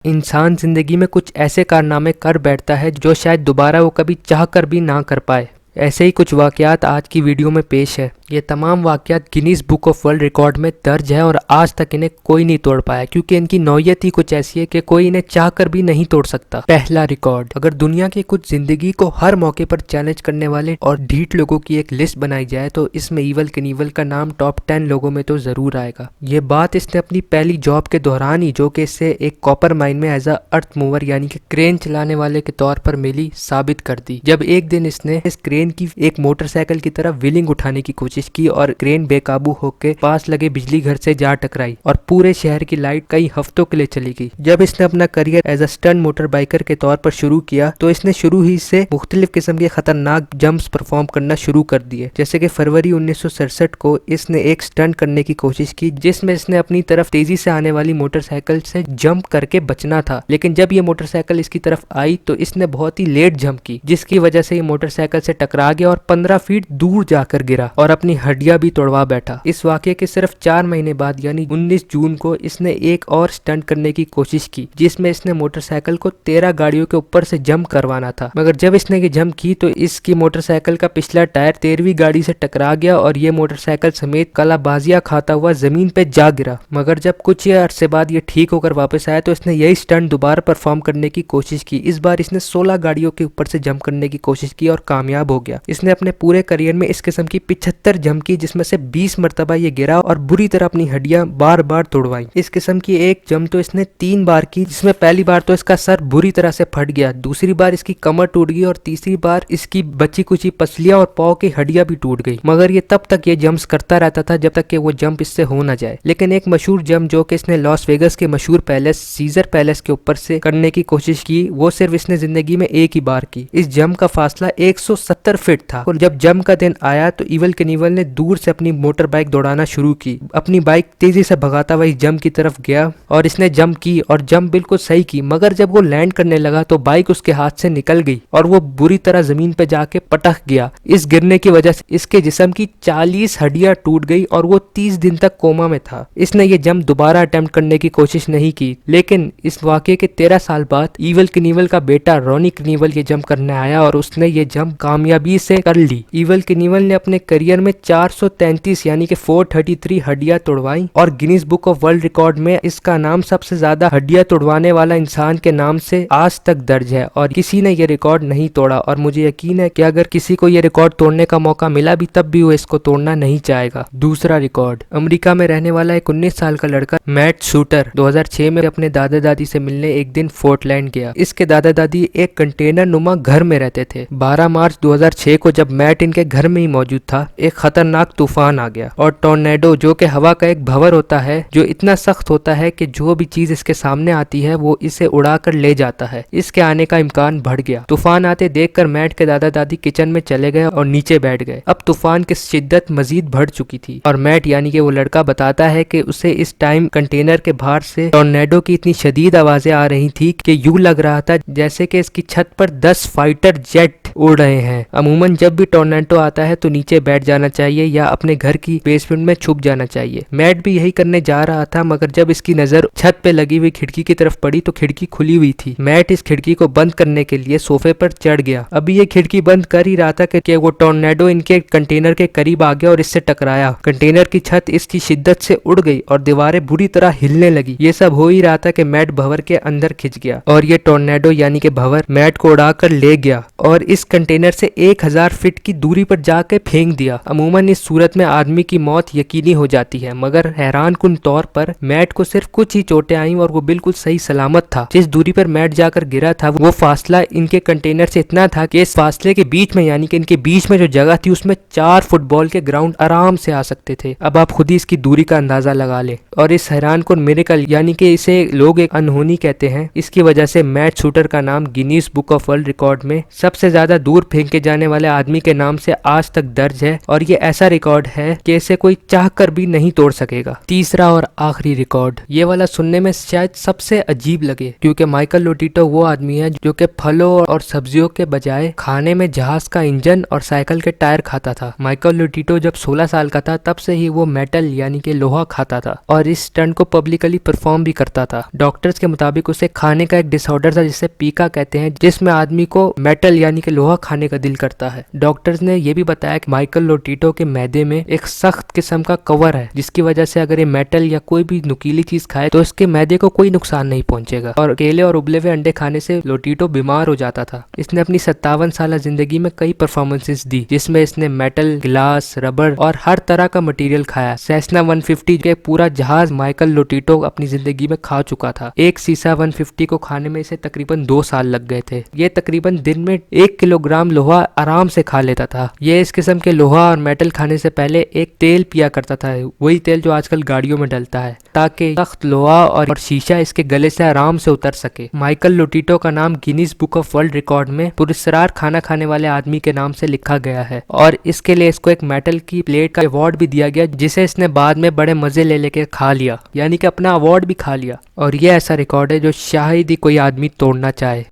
इंसान जिंदगी में कुछ ऐसे कारनामे कर बैठता है जो शायद दोबारा वो कभी चाह कर भी ना कर पाए। ऐसे ही कुछ वाकयात आज की वीडियो में पेश है। ये तमाम वाकयात Guinness book of world record में दर्ज है और आज तक इन्हें कोई नहीं तोड़ पाया, क्योंकि इनकी नौयत ही कुछ ऐसी है कि कोई इन्हें चाहकर भी नहीं तोड़ सकता। पहला रिकॉर्ड, अगर दुनिया की कुछ जिंदगी को हर मौके पर चैलेंज करने वाले और ढीठ लोगों की एक लिस्ट बनाई जाए तो इसमें ईवल कनीवल का नाम टॉप 10 लोगों में तो जरूर आएगा। ये बात इसने अपनी पहली जॉब के दौरान ही, जो कि इससे एक कॉपर माइन में एज अ अर्थ मूवर यानी कि क्रेन चलाने वाले के तौर पर मिली, साबित कर दी। जब एक दिन इसने इस क्रेन की एक मोटरसाइकिल की तरफ व्हीलिंग उठाने की कोशिश की और क्रेन बेकाबू होकर पास लगे बिजली घर से जा टकराई और पूरे शहर की लाइट कई हफ्तों के लिए चली गई। जब इसने अपना career as a stunt motor biker के तौर पर शुरू किया तो इसने शुरू ही से मुख्तलिफ किस्म के खतरनाक जंप्स परफॉर्म करना शुरू कर दिए। जैसे कि फरवरी 1967 को इसने एक स्टंट करने की कोशिश की जिसमें इसने अपनी तरफ तेजी से आने वाली मोटरसाइकिल से जंप करके बचना था, लेकिन जब ये मोटरसाइकिल इसकी तरफ आई तो इसने बहुत ही लेट जंप की, जिसकी वजह से ये मोटरसाइकिल से टकरा गया और 15 फीट दूर जाकर गिरा और अपनी हड्डियां भी तोड़वा बैठा। इस वाकये के सिर्फ 4 महीने बाद यानी 19 जून को इसने एक और स्टंट करने की कोशिश की जिसमें इसने मोटरसाइकिल को 13 गाड़ियों के ऊपर से जंप करवाना था, मगर जब इसने ये जंप की तो इसकी मोटरसाइकिल का पिछला टायर 13वीं गाड़ी से टकरा गया और ये मोटरसाइकिल समेत कलाबाजियां खाता हुआ जमीन पे जा गिरा। मगर जब कुछ अरसे बाद ये ठीक होकर वापस आया तो इसने यही स्टंट दोबारा परफॉर्म करने की कोशिश की। इस बार इसने 16 गाड़ियों के ऊपर से जंप करने की कोशिश की और कामयाब हो गया। इसने अपने पूरे करियर में इस किस्म की 75 जंप की, जिसमें से 20 मरतबा ये गिरा और बुरी तरह अपनी हड्डियां बार बार तोड़वाई। इस किस्म की एक जंप तो इसने 3 बार की, जिसमें पहली बार तो इसका सर बुरी तरह से फट गया, दूसरी बार इसकी कमर टूट गई और तीसरी बार इसकी बची कुची पसलियां और पांव की हड्डियां भी टूट गई। मगर ये तब तक ये जंप्स करता रहता था जब तक कि वो जंप इससे हो ना जाए। लेकिन एक मशहूर जंप जो कि इसने लॉस वेगस के मशहूर पैलेस सीजर पैलेस के ऊपर से करने की कोशिश की, वो सिर्फ इसने जिंदगी में एक ही बार की। इस जंप का फासला 170 फीट था और जब जंप का दिन आया तो ईवल कनीवल ने दूर से अपनी मोटर बाइक दौड़ाना शुरू की। अपनी बाइक तेजी से भगाता हुआ इस जंप की तरफ गया और इसने जंप की और जंप बिल्कुल सही की, मगर जब वो लैंड करने लगा तो बाइक उसके हाथ से निकल गई और वो बुरी तरह जमीन पे जाके पटक गया। इस गिरने की वजह से इसके जिस्म की 40 हड्डियां टूट गई और वो 30 दिन तक कोमा में था। इसने ये जंप दोबारा अटेम्प्ट करने की कोशिश नहीं की, लेकिन इस वाकये के 13 साल बाद ईवल कनीवल का बेटा रॉनी कनीवल ये जंप करने आया और उसने ये जंप कामयाबी से कर ली। ईवल कनीवल ने अपने करियर में 433 यानी कि 433 हड्डियां तोड़वाई और Guinness book of world record में इसका नाम सबसे ज्यादा हड्डियां तोड़वाने वाला इंसान के नाम से आज तक दर्ज है और किसी ने ये रिकॉर्ड नहीं तोड़ा। और मुझे यकीन है कि अगर किसी को ये रिकॉर्ड तोड़ने का मौका मिला भी तब भी वो इसको तोड़ना नहीं चाहेगा। दूसरा रिकॉर्ड, अमेरिका में रहने वाला एक 19 साल का लड़का मैट शूटर 2006 में अपने दादा दादी से मिलने एक दिन फोर्टलैंड गया। इसके दादा दादी एक कंटेनर नुमा घर में रहते थे। 12 मार्च 2006 को जब मैट इनके घर में ही मौजूद था, एक खतरनाक तूफान आ गया और टॉर्नेडो, जो कि हवा का एक भंवर होता है जो इतना सख्त होता है कि जो भी चीज इसके सामने आती है वो इसे उड़ाकर ले जाता है, इसके आने का इम्कान बढ़ गया। तूफान आते देखकर मैट के दादा दादी किचन में चले गए और नीचे बैठ गए। अब तूफान की शिद्दत मजीद बढ़ चुकी थी और मैट यानी कि वो लड़का बताता है कि उसे इस टाइम कंटेनर के बाहर से टॉर्नेडो की इतनी शदीद आवाजें आ रही थी कि यूं लग रहा था जैसे कि इसकी छत पर 10 फाइटर जेट उड़ रहे हैं। अमूमन जब भी टॉर्नेडो आता है तो नीचे बैठ जाना चाहिए या अपने घर की बेसमेंट में छुप जाना चाहिए। मैट भी यही करने जा रहा था, मगर जब इसकी नजर छत पे लगी हुई खिड़की की तरफ पड़ी तो खिड़की खुली हुई थी। मैट इस खिड़की को बंद करने के लिए सोफे पर चढ़ गया। अभी ये खिड़की बंद कर ही रहा था कि वो टॉर्नेडो इनके कंटेनर के करीब आ गया और इससे टकराया। कंटेनर की छत इसकी शिद्दत से उड़ गई और दीवारें बुरी तरह हिलने लगी। ये सब हो ही रहा था कि मैट भंवर के अंदर खिंच गया और ये टॉर्नेडो यानी कि भंवर मैट को उड़ाकर ले गया और इस कंटेनर से 1000 फीट की दूरी पर जाके फेंक दिया। अमूमन इस सूरत में आदमी की मौत यकीनी हो जाती है, मगर हैरान कुन तौर पर मैट को सिर्फ कुछ ही चोटें आई और वो बिल्कुल सही सलामत था। जिस दूरी पर मैट जाकर गिरा था वो फासला इनके कंटेनर से इतना था कि इस फासले के बीच में यानी कि इनके बीच में जो जगह थी उसमें 4 फुटबॉल के ग्राउंड आराम से आ सकते थे। अब आप खुद ही इसकी दूरी का अंदाजा लगा ले। और इस हैरान कुन मिरेकल यानी कि इसे लोग एक अनहोनी कहते हैं, इसकी वजह से मैट शूटर का नाम Guinness book of world record में सबसे ज्यादा दूर फेंके जाने वाले आदमी के नाम से आज तक दर्ज है और ये ऐसा रिकॉर्ड है कि इसे कोई चाहकर भी नहीं तोड़ सकेगा। तीसरा और आखिरी रिकॉर्ड, ये वाला सुनने में शायद सबसे अजीब लगे, क्योंकि माइकल लोटिटो वो आदमी है जो कि फलों और सब्जियों के बजाय खाने में जहाज का इंजन और साइकिल के टायर खाता था। माइकल लोटिटो जब 16 साल का था तब से ही वो मेटल यानी कि लोहा खाता था और इस स्टंट को पब्लिकली परफॉर्म भी करता था। डॉक्टर्स के मुताबिक उसे खाने का एक डिसऑर्डर था जिसे पीका कहते हैं, जिसमें आदमी को मेटल यानी कि लोहा खाने का दिल करता है। डॉक्टर्स ने यह भी बताया कि माइकल लोटिटो के मैदे में एक सख्त किस्म का कवर है जिसकी वजह से अगर ये मेटल या कोई भी नुकीली चीज खाए तो इसके मैदे को कोई नुकसान नहीं पहुंचेगा। और केले और उबले हुए अंडे खाने से लोटिटो बीमार हो जाता था। इसने अपनी 57 साल जिंदगी में कई परफॉर्मेंसेस दी जिसमें इसने मेटल, गिलास, रबर और हर तरह का मटेरियल खाया। सेस्ना 150 के पूरा जहाज माइकल लोटिटो अपनी जिंदगी में खा चुका था। एक सीसा 150 को खाने में इसे तकरीबन 2 साल लग गए थे। ये तकरीबन दिन में 1 किलोग्राम लोहा आराम से खा लेता था। ये इस किस्म के लोहा और मेटल खाने से पहले एक तेल पिया करता था, वही तेल जो आजकल गाड़ियों में डलता है, ताकि सख्त लोहा और शीशा इसके गले से आराम से उतर सके। माइकल लोटिटो का नाम Guinness book of world record में पुरस्कार खाना खाने वाले आदमी के नाम से लिखा गया है और इसके लिए इसको एक मेटल की प्लेट का अवार्ड भी दिया गया जिसे इसने बाद में बड़े मजे ले लेके खा लिया, यानी कि अपना अवार्ड भी खा लिया। और ये ऐसा रिकॉर्ड है जो शायद ही कोई आदमी तोड़ना चाहे।